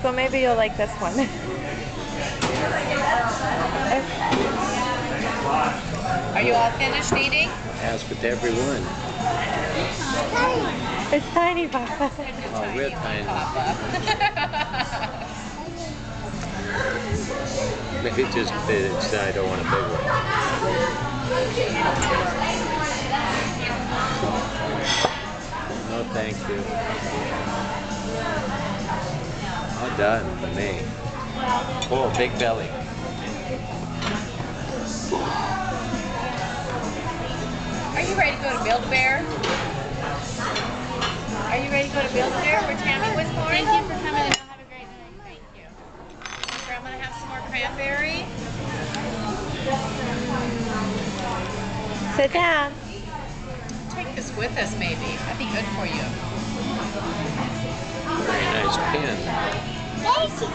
like, well, maybe you'll like this one. Are you all finished eating? As with everyone. It's tiny, Papa. Oh, real tiny. Papa. Maybe just I don't want a big one. No, thank you. All done for me. Oh, big belly. Are you ready to go to Build-A-Bear? Are you ready to go to Build-A-Bear where Tammy was born? Thank you for coming and have a great night. Thank you. Here, I'm going to have some more cranberry. Sit down. Take this with us, maybe. That'd be good for you. Very nice pin. Daisy,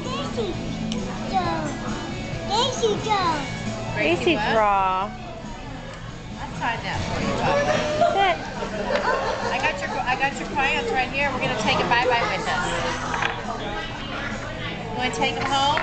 Daisy, Daisy, Gracie what? draw. I'll sign that for you, Papa. Sit. I got your crayons right here. We're gonna take a bye-bye with us. You wanna take them home?